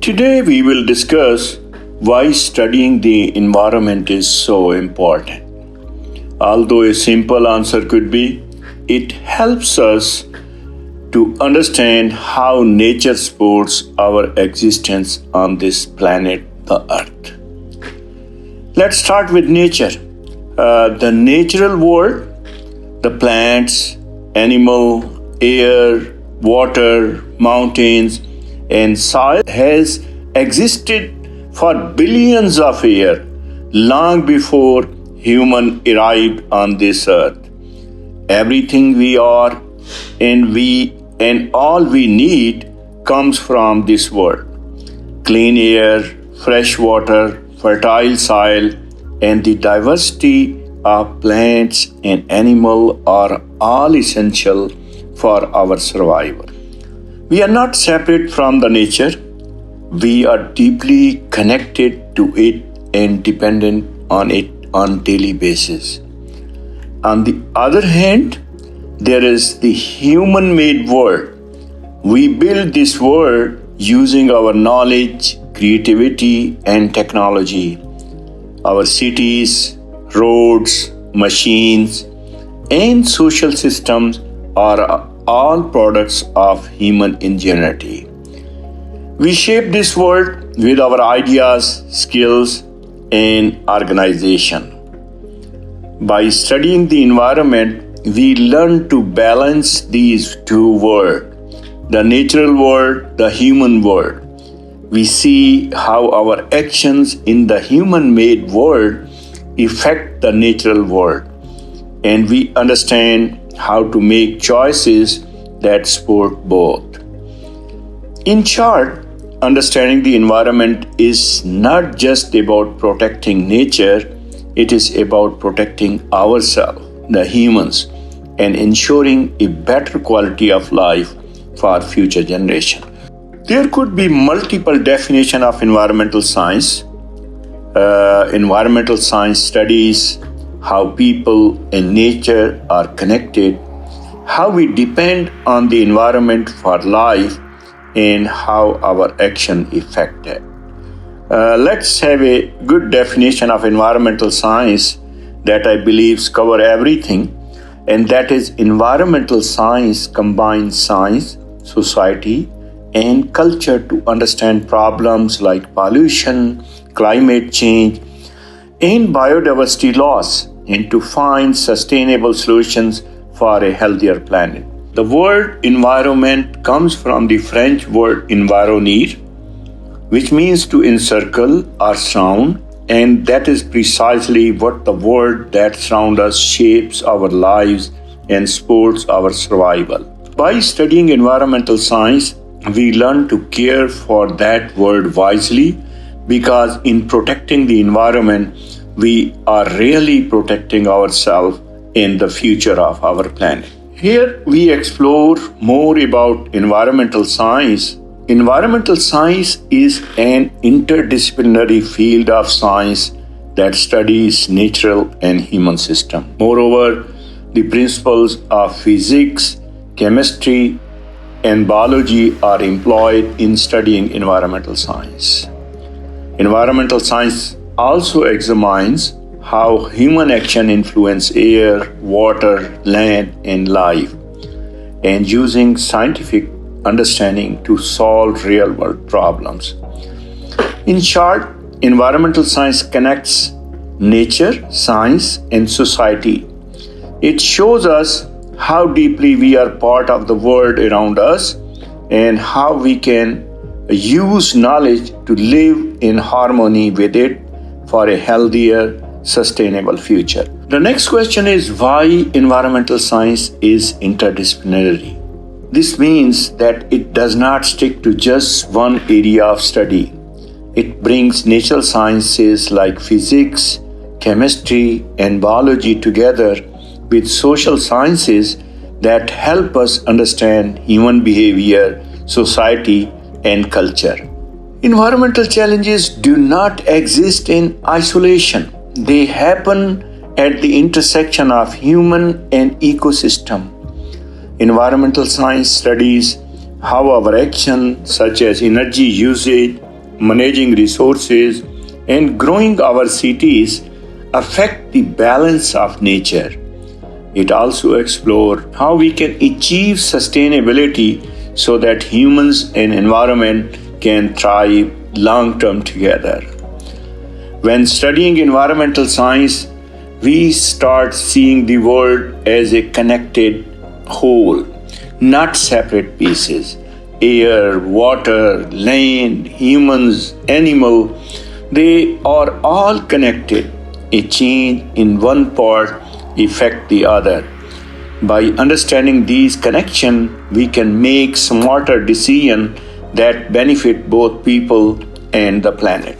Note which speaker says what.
Speaker 1: Today we will discuss why studying the environment is so important. Although a simple answer could be, it helps us to understand how nature supports our existence on this planet, the Earth. Let's start with nature. The natural world, the plants, animal, air, water, mountains, and soil has existed for billions of years, long before human arrived on this earth. Everything we are and all we need comes from this world. Clean air, fresh water, fertile soil, and the diversity of plants and animals are all essential for our survival. We are not separate from the nature. We are deeply connected to it and dependent on it on daily basis. On the other hand, there is the human-made world. We build this world using our knowledge, creativity, and technology. Our cities, roads, machines, and social systems are all products of human ingenuity. We shape this world with our ideas, skills, and organization. By studying the environment, we learn to balance these two worlds, the natural world, the human world. We see how our actions in the human-made world affect the natural world, and we understand how to make choices that support both. In short, understanding the environment is not just about protecting nature, it is about protecting ourselves, the humans, and ensuring a better quality of life for future generations. There could be multiple definitions of environmental science. Environmental science studies how people and nature are connected, how we depend on the environment for life, and how our action affect it. Let's have a good definition of environmental science that I believe cover everything, and that is environmental science combines science, society, and culture to understand problems like pollution, climate change, and biodiversity loss, and to find sustainable solutions for a healthier planet. The word environment comes from the French word environner, which means to encircle or surround, and that is precisely what the world that surrounds us shapes our lives and supports our survival. By studying environmental science, we learn to care for that world wisely, because in protecting the environment, we are really protecting ourselves and the future of our planet. Here we explore more about environmental science. Environmental science is an interdisciplinary field of science that studies natural and human systems. Moreover, the principles of physics, chemistry, and biology are employed in studying environmental science. Environmental science also examines how human action influences air, water, land, and life, and using scientific understanding to solve real-world problems. In short, environmental science connects nature, science, and society. It shows us how deeply we are part of the world around us and how we can use knowledge to live in harmony with it for a healthier, sustainable future. The next question is why environmental science is interdisciplinary. This means that it does not stick to just one area of study. It brings natural sciences like physics, chemistry, and biology together with social sciences that help us understand human behavior, society, and culture. Environmental challenges do not exist in isolation. They happen at the intersection of human and ecosystem. Environmental science studies how our actions such as energy usage, managing resources, and growing our cities affect the balance of nature. It also explores how we can achieve sustainability so that humans and environment can thrive long term together. When studying environmental science, we start seeing the world as a connected whole, not separate pieces. Air, water, land, humans, animal, they are all connected. A change in one part affects the other. By understanding these connections, we can make smarter decisions that benefit both people and the planet.